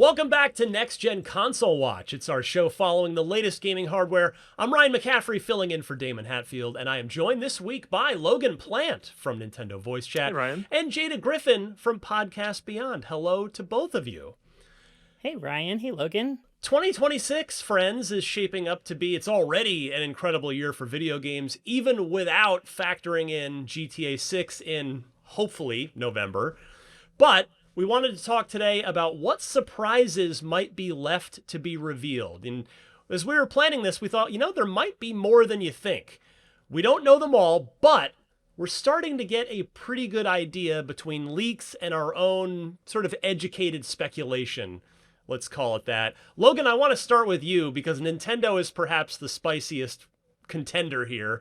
Welcome back to Next Gen Console Watch. It's our show following the latest gaming hardware. I'm Ryan McCaffrey filling in for Damon Hatfield, and I am joined this week by Logan Plant from Nintendo Voice Chat Hey, Ryan. and Jada Griffin from Podcast Beyond. Hello to both of you. Hey, Ryan. Hey, Logan. 2026, friends, is shaping up to be, it's already an incredible year for video games, even without factoring in GTA 6 in, hopefully, November. But we wanted to talk today about what surprises might be left to be revealed. And as we were planning this, we thought, there might be more than you think. We don't know them all, but we're starting to get a pretty good idea between leaks and our own sort of educated speculation. Let's call it that. Logan, I want to start with you because Nintendo is perhaps the spiciest contender here.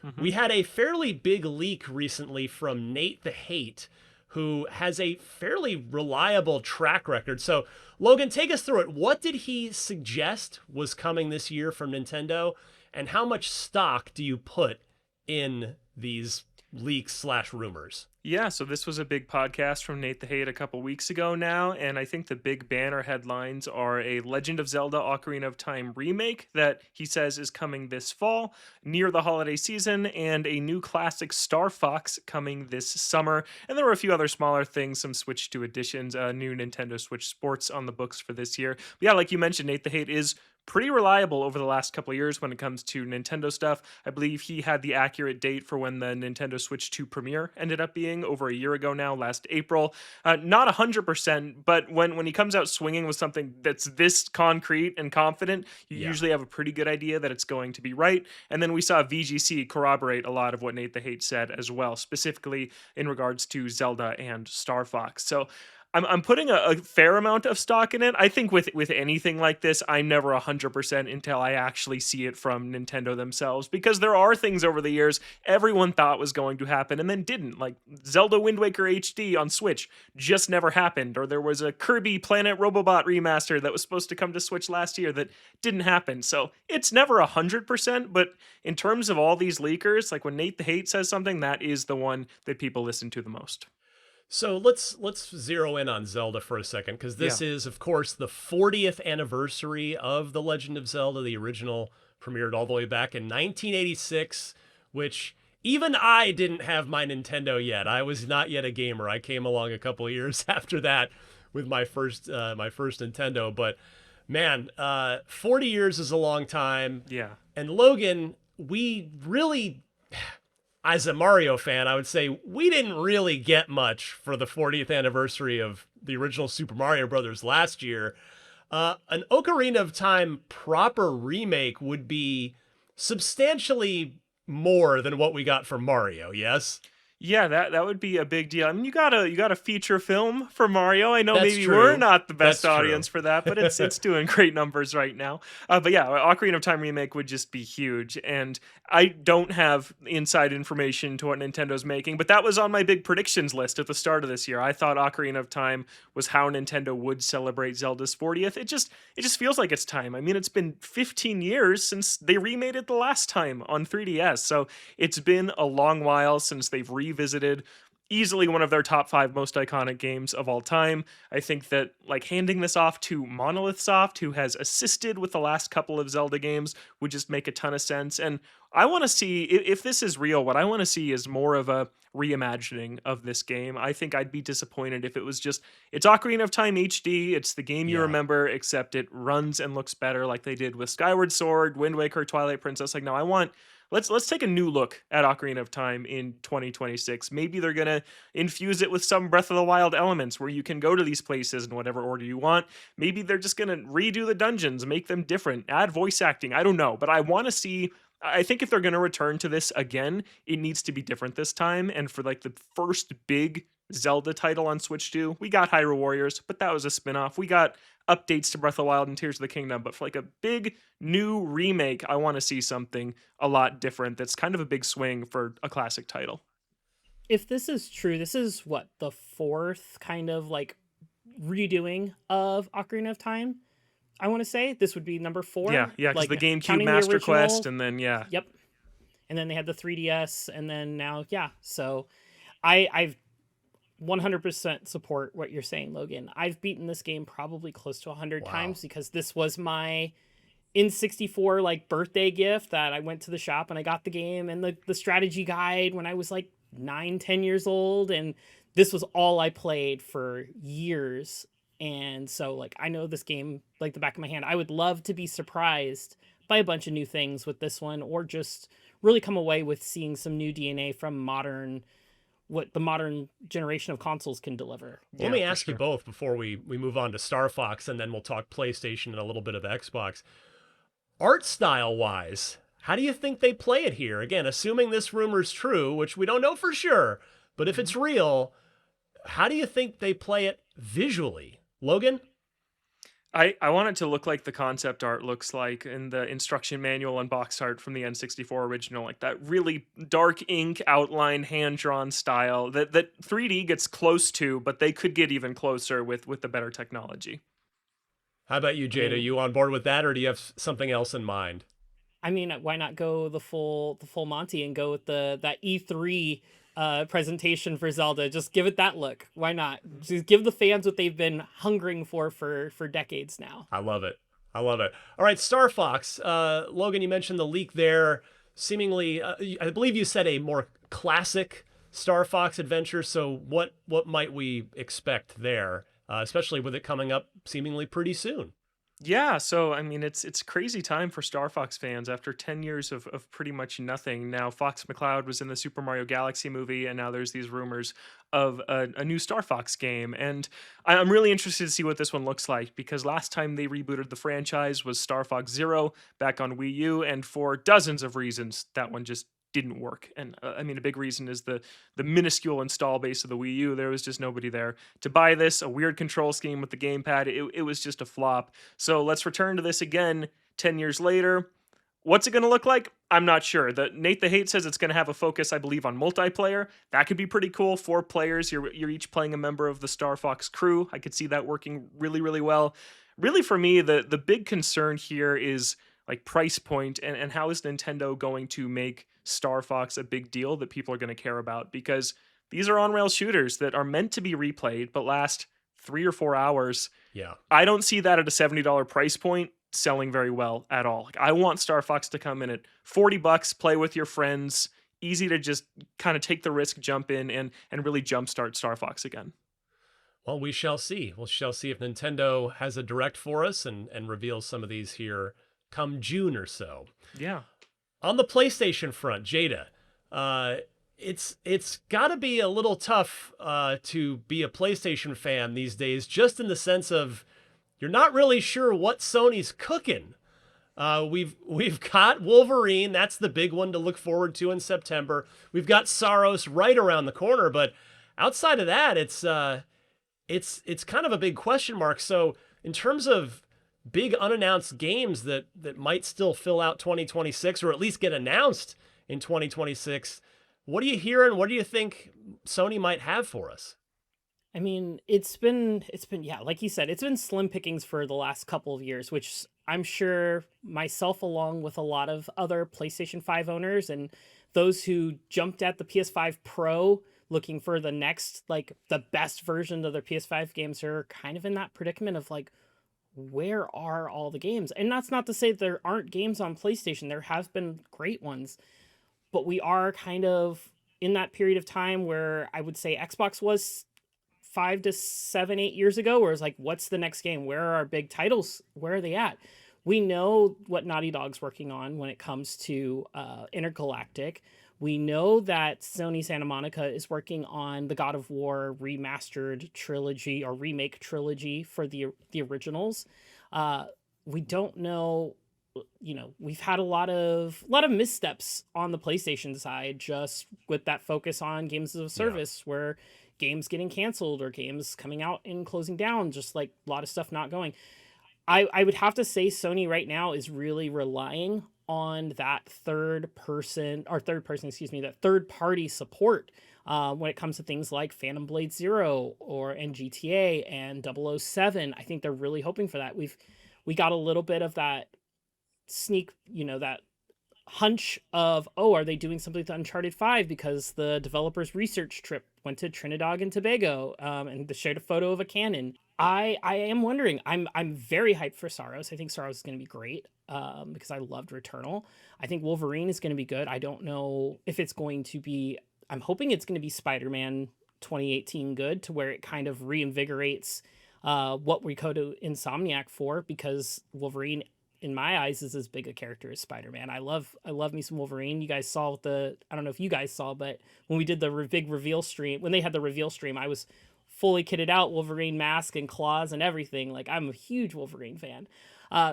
Mm-hmm. We had a fairly big leak recently from Nate the Hate, who has a fairly reliable track record. So, Logan, take us through it. What did he suggest was coming this year from Nintendo, and how much stock do you put in these leaks/rumors? Yeah, so this was a big podcast from Nate the Hate a couple weeks ago now, and I think the big banner headlines are a Legend of Zelda Ocarina of Time remake that he says is coming this fall, near the holiday season, and a new classic Star Fox coming this summer. And there were a few other smaller things, some Switch 2 additions, new Nintendo Switch Sports on the books for this year. But yeah, like you mentioned, Nate the Hate is pretty reliable over the last couple of years when it comes to Nintendo stuff. I believe he had the accurate date for when the Nintendo Switch 2 premiere ended up being over a year ago now, last April. Not 100%, but when he comes out swinging with something that's this concrete and confident, you usually have a pretty good idea that it's going to be right. And then we saw VGC corroborate a lot of what Nate the Hate said as well, specifically in regards to Zelda and Star Fox. So I'm putting a fair amount of stock in it. I think with anything like this, I'm never 100% until I actually see it from Nintendo themselves, because there are things over the years everyone thought was going to happen and then didn't. Like Zelda Wind Waker HD on Switch just never happened, or there was a Kirby Planet Robobot remaster that was supposed to come to Switch last year that didn't happen. So it's never 100%, but in terms of all these leakers, like when Nate the Hate says something, that is the one that people listen to the most. So let's zero in on Zelda for a second, because this is, of course, the 40th anniversary of The Legend of Zelda. The original premiered all the way back in 1986, which even I didn't have my Nintendo yet. I was not yet a gamer. I came along a couple of years after that with my first Nintendo. But man, 40 years is a long time. Yeah. And Logan, we really, as a Mario fan, I would say we didn't really get much for the 40th anniversary of the original Super Mario Brothers last year. An Ocarina of Time proper remake would be substantially more than what we got for Mario, yes? Yeah, that would be a big deal. I mean, you got a feature film for Mario. I know That's maybe true. we're not the best That's audience true. for that, but it's doing great numbers right now. But yeah, Ocarina of Time remake would just be huge. And I don't have inside information to what Nintendo's making, but that was on my big predictions list at the start of this year. I thought Ocarina of Time was how Nintendo would celebrate Zelda's 40th. It just feels like it's time. I mean, it's been 15 years since they remade it the last time on 3DS. So it's been a long while since they've revisited easily one of their top 5 most iconic games of all time. I think that like handing this off to Monolith Soft, who has assisted with the last couple of Zelda games, would just make a ton of sense. And I want to see, if this is real, what I want to see is more of a reimagining of this game. I think I'd be disappointed if it was just, it's Ocarina of Time HD, it's the game you remember, except it runs and looks better like they did with Skyward Sword, Wind Waker, Twilight Princess. Like, no, I want, let's take a new look at Ocarina of Time in 2026. Maybe they're going to infuse it with some Breath of the Wild elements where you can go to these places in whatever order you want. Maybe they're just going to redo the dungeons, make them different, add voice acting. I don't know, but I want to see, I think if they're going to return to this again, it needs to be different this time. And for like the first big Zelda title on Switch 2, we got Hyrule Warriors, but that was a spin-off. We got updates to Breath of the Wild and Tears of the Kingdom, but for like a big new remake, I want to see something a lot different. That's kind of a big swing for a classic title. If this is true, this is what, the 4th kind of like redoing of Ocarina of Time? I want to say this would be number 4. Yeah, because like, the GameCube counting Master original, Quest, and then Yep. And then they had the 3DS, and then now, so I've 100% support what you're saying, Logan. I've beaten this game probably close to 100 Wow. times because this was my N64 like birthday gift that I went to the shop and I got the game and the strategy guide when I was like 9-10 years old, and this was all I played for years. And so like I know this game like the back of my hand. I would love to be surprised by a bunch of new things with this one, or just really come away with seeing some new DNA from what the modern generation of consoles can deliver. Let me for ask you sure. both before we move on to Star Fox, and then we'll talk PlayStation and a little bit of Xbox. Art style wise, how do you think they play it here? Again, assuming this rumor's true, which we don't know for sure, but if it's real, how do you think they play it visually? Logan? I want it to look like the concept art looks like in the instruction manual and box art from the N64 original, like that really dark ink outline, hand drawn style that 3D gets close to, but they could get even closer with the better technology. How about you, I Jada? mean, You on board with that, or do you have something else in mind? why not go the full Monty and go with that E3 presentation for Zelda? Just give it that look. Why not? Just give the fans what they've been hungering for decades now. I love it. I love it. All right, Star Fox. Logan, you mentioned the leak there. Seemingly, I believe you said a more classic Star Fox adventure. So what might we expect there, especially with it coming up seemingly pretty soon? Yeah, so I mean, it's a crazy time for Star Fox fans after 10 years of pretty much nothing. Now, Fox McCloud was in the Super Mario Galaxy movie, and now there's these rumors of a new Star Fox game. And I'm really interested to see what this one looks like, because last time they rebooted the franchise was Star Fox Zero back on Wii U, and for dozens of reasons, that one just didn't work. And I mean, a big reason is the minuscule install base of the Wii U. There was just nobody there to buy this. A weird control scheme with the gamepad. It was just a flop. So let's return to this again 10 years later. What's it going to look like? I'm not sure. Nate the Hate says it's going to have a focus, I believe, on multiplayer. That could be pretty cool. 4 players. You're each playing a member of the Star Fox crew. I could see that working really, really well. Really, for me, the big concern here is like price point, and how is Nintendo going to make Star Fox a big deal that people are going to care about, because these are on-rail shooters that are meant to be replayed but last 3 or 4 hours. Yeah. I don't see that at a $70 price point selling very well at all. Like, I want Star Fox to come in at $40, play with your friends, easy to just kind of take the risk, jump in, and really jumpstart Star Fox again. Well, we shall see. We shall see if Nintendo has a direct for us and reveals some of these here come June or so. Yeah. On the PlayStation front, Jada, it's got to be a little tough to be a PlayStation fan these days, just in the sense of you're not really sure what Sony's cooking. We've got Wolverine, that's the big one to look forward to in September. We've got Saros right around the corner, but outside of that, it's kind of a big question mark. So in terms of big unannounced games that might still fill out 2026, or at least get announced in 2026, what are you hearing? What do you think Sony might have for us? I mean, it's been yeah, like you said, it's been slim pickings for the last couple of years, which I'm sure myself, along with a lot of other PlayStation 5 owners and those who jumped at the PS5 Pro looking for the next, like the best version of their PS5 games, are kind of in that predicament of like, where are all the games? And that's not to say there aren't games on PlayStation. There have been great ones, but we are kind of in that period of time where I would say Xbox was 5 to 7, 8 years ago, where it's like, what's the next game? Where are our big titles? Where are they at? We know what Naughty Dog's working on when it comes to Intergalactic. We know that Sony Santa Monica is working on the God of War remastered trilogy or remake trilogy for the originals. We don't know. You know, we've had a lot of missteps on the PlayStation side, just with that focus on games as a service, where games getting canceled or games coming out and closing down, just like a lot of stuff not going. I would have to say Sony right now is really relying on that third party support when it comes to things like Phantom Blade Zero and GTA and 007. I think they're really hoping for that. We got a little bit of that sneak, that hunch of, oh, are they doing something to Uncharted 5 because the developer's research trip went to Trinidad and Tobago, and they shared a photo of a cannon. I am wondering. I'm very hyped for Saros. I think Saros is going to be great, because I loved Returnal. I think Wolverine is going to be good. I don't know if it's going to be. I'm hoping it's going to be Spider-Man 2018 good, to where it kind of reinvigorates what we go to Insomniac for, because Wolverine, in my eyes, is as big a character as Spider-Man. I love me some Wolverine. You guys saw I don't know if you guys saw, but when we did the big reveal stream, when they had the reveal stream, I was fully kitted out, Wolverine mask and claws and everything. Like, I'm a huge Wolverine fan.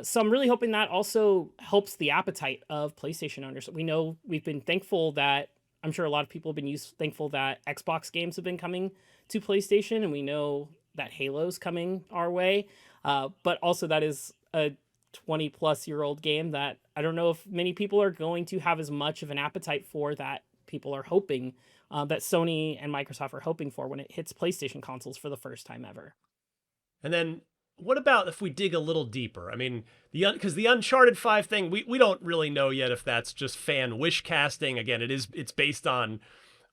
So I'm really hoping that also helps the appetite of PlayStation owners. We know we've been thankful that, I'm sure a lot of people have been thankful that Xbox games have been coming to PlayStation, and we know that Halo's coming our way. But also that is a 20 plus year old game that I don't know if many people are going to have as much of an appetite for, that people are hoping, that Sony and Microsoft are hoping for when it hits PlayStation consoles for the first time ever. And then what about if we dig a little deeper? I mean, because the Uncharted 5 thing, we don't really know yet if that's just fan wish casting. Again, it's based on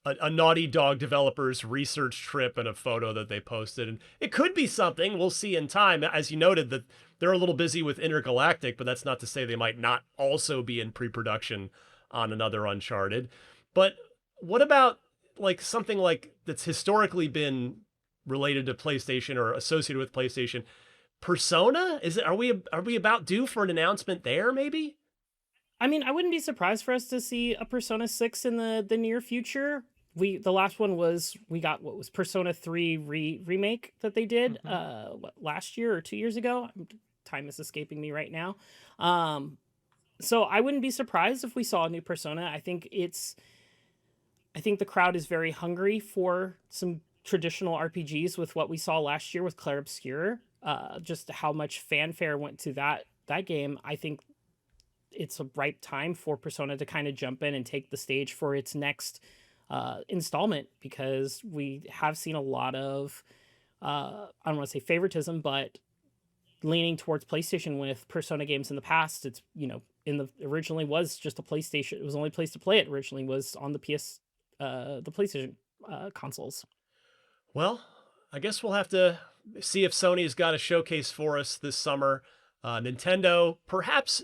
a Naughty Dog developer's research trip and a photo that they posted. And it could be something. We'll see in time. As you noted, that they're a little busy with Intergalactic, but that's not to say they might not also be in pre-production on another Uncharted. But what about like something like that's historically been related to PlayStation or associated with PlayStation? Persona? Are we about due for an announcement there, maybe? I mean, I wouldn't be surprised for us to see a Persona 6 in the near future. The last one was, we got, what was Persona 3 remake that they did last year or 2 years ago. Time is escaping me right now. So I wouldn't be surprised if we saw a new Persona. I think the crowd is very hungry for some traditional RPGs with what we saw last year with Clair Obscur. Just how much fanfare went to that game. I think it's a ripe time for Persona to kind of jump in and take the stage for its next installment, because we have seen a lot of, I don't want to say favoritism, but leaning towards PlayStation with Persona games in the past. It's, originally was just a PlayStation. It was the only place to play it originally was on the the PlayStation consoles. Well, I guess we'll have to see if Sony's got a showcase for us this summer. Nintendo, perhaps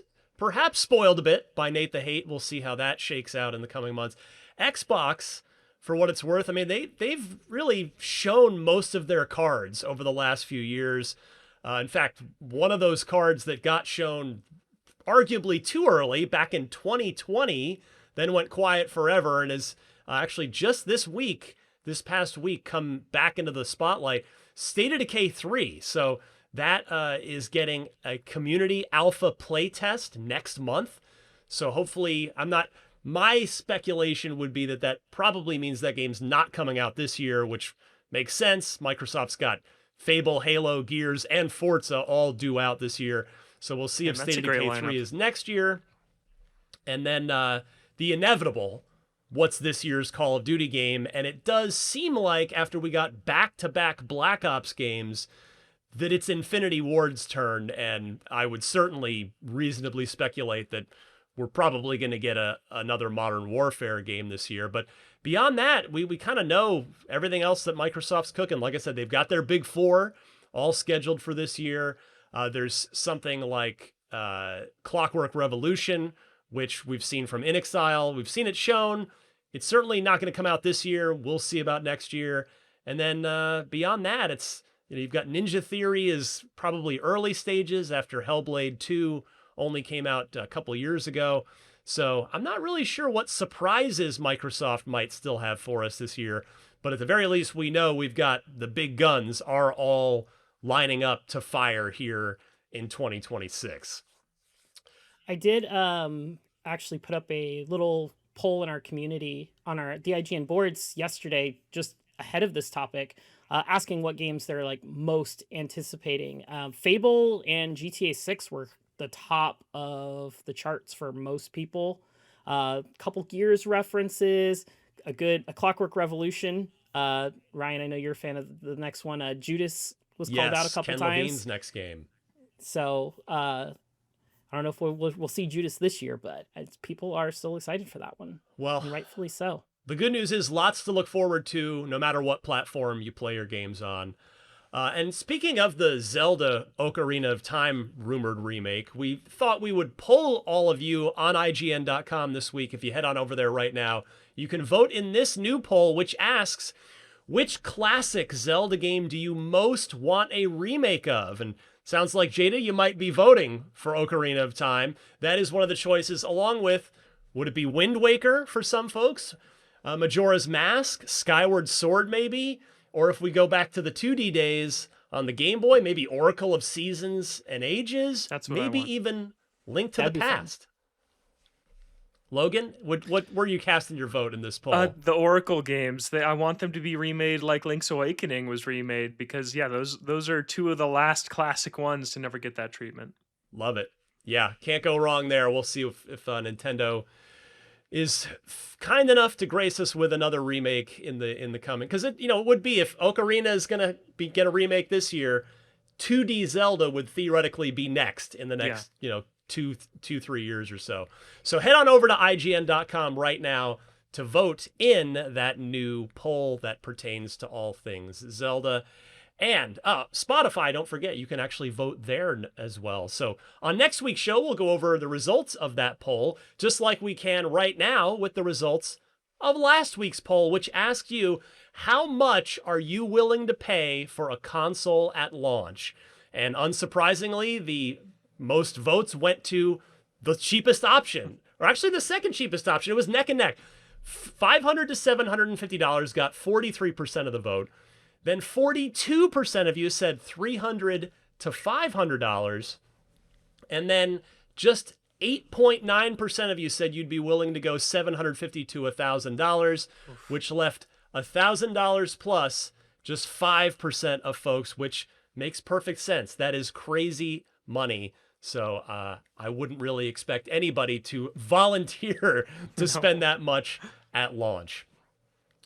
spoiled a bit by Nate the Hate. We'll see how that shakes out in the coming months. Xbox, for what it's worth, I mean, they've really shown most of their cards over the last few years. In fact, one of those cards that got shown arguably too early back in 2020, then went quiet forever, and is actually just this past week, come back into the spotlight. State of Decay 3. So that is getting a community alpha playtest next month. So hopefully, my speculation would be that probably means that game's not coming out this year, which makes sense. Microsoft's got Fable, Halo, Gears, and Forza all due out this year. So we'll see if State of Decay 3 is next year. And then the inevitable, what's this year's Call of Duty game? And it does seem like, after we got back-to-back Black Ops games, that it's Infinity Ward's turn, and I would certainly reasonably speculate that we're probably going to get another Modern Warfare game this year. But beyond that, we kind of know everything else that Microsoft's cooking. Like I said, they've got their big four all scheduled for this year. There's something like Clockwork Revolution, which we've seen from InXile. We've seen it shown. It's certainly not going to come out this year. We'll see about next year. And then beyond that, it's, you've got Ninja Theory is probably early stages after Hellblade 2 only came out a couple years ago. So I'm not really sure what surprises Microsoft might still have for us this year. But at the very least, we know we've got the big guns are all lining up to fire here in 2026. I did actually put up a little poll in our community on the IGN boards yesterday, just ahead of this topic, asking what games they're like most anticipating. Fable and GTA 6 were the top of the charts for most people. Couple Gears references, a Clockwork Revolution. Ryan, I know you're a fan of the next one. Judas was called out a couple Ken times. Levine's next game. So I don't know if we'll see Judas this year, but people are still excited for that one. Well, and rightfully so. The good news is lots to look forward to no matter what platform you play your games on. And speaking of the Zelda Ocarina of Time rumored remake, we thought we would poll all of you on IGN.com this week. If you head on over there right now, you can vote in this new poll, which asks, which classic Zelda game do you most want a remake of? And sounds like, Jada, you might be voting for Ocarina of Time. That is one of the choices, along with, would it be Wind Waker for some folks? Majora's Mask, Skyward Sword maybe? Or if we go back to the 2D days on the Game Boy, maybe Oracle of Seasons and Ages? That's what I maybe want. even Link to That'd the be fun. Past. Logan, what were you casting your vote in this poll? The Oracle games, I want them to be remade like Link's Awakening was remade, because those are two of the last classic ones to never get that treatment. Love it. Yeah, can't go wrong there. We'll see if Nintendo is kind enough to grace us with another remake in the coming, because it would be, if Ocarina is gonna get a remake this year, 2D Zelda would theoretically be next in the next 2-3 years or so. So head on over to IGN.com right now to vote in that new poll that pertains to all things Zelda. And Spotify, don't forget, you can actually vote there as well. So on next week's show, we'll go over the results of that poll, just like we can right now with the results of last week's poll, which asked you, how much are you willing to pay for a console at launch? And unsurprisingly, the most votes went to the cheapest option, or actually the second cheapest option. It was neck and neck. $500 to $750 got 43% of the vote. Then 42% of you said $300 to $500. And then just 8.9% of you said you'd be willing to go $750 to $1,000, which left $1,000 plus just 5% of folks, which makes perfect sense. That is crazy money. So I wouldn't really expect anybody to volunteer to spend that much at launch.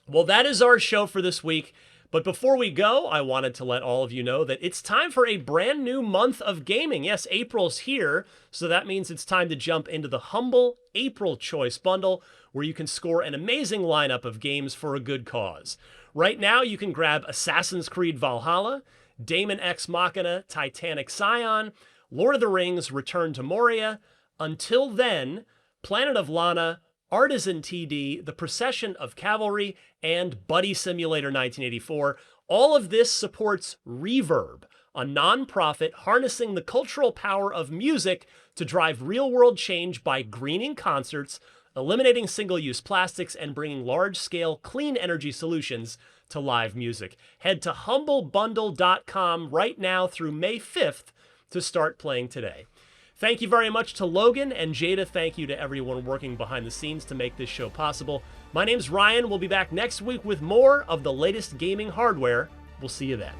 Well, that is our show for this week. But before we go, I wanted to let all of you know that it's time for a brand new month of gaming. Yes, April's here, so that means it's time to jump into the Humble April Choice Bundle, where you can score an amazing lineup of games for a good cause. Right now, you can grab Assassin's Creed Valhalla, Daemon X Machina, Titanic Scion, Lord of the Rings, Return to Moria. Until then, Planet of Lana, Artisan TD, The Procession of Cavalry, and Buddy Simulator 1984. All of this supports Reverb, a nonprofit harnessing the cultural power of music to drive real-world change by greening concerts, eliminating single-use plastics, and bringing large-scale clean energy solutions to live music. Head to humblebundle.com right now through May 5th to start playing today. Thank you very much to Logan and Jada. Thank you to everyone working behind the scenes to make this show possible. My name's Ryan. We'll be back next week with more of the latest gaming hardware. We'll see you then.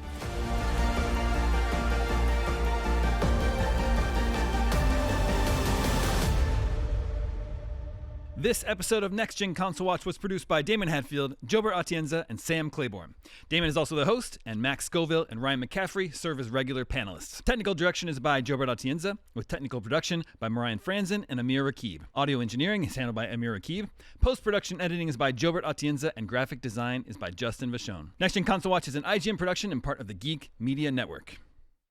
This episode of Next Gen Console Watch was produced by Damon Hadfield, Jobert Atienza, and Sam Claiborne. Damon is also the host, and Max Scoville and Ryan McCaffrey serve as regular panelists. Technical direction is by Jobert Atienza, with technical production by Marian Franzen and Amir Rakib. Audio engineering is handled by Amir Rakib. Post-production editing is by Jobert Atienza, and graphic design is by Justin Vachon. Next Gen Console Watch is an IGN production and part of the Geek Media Network.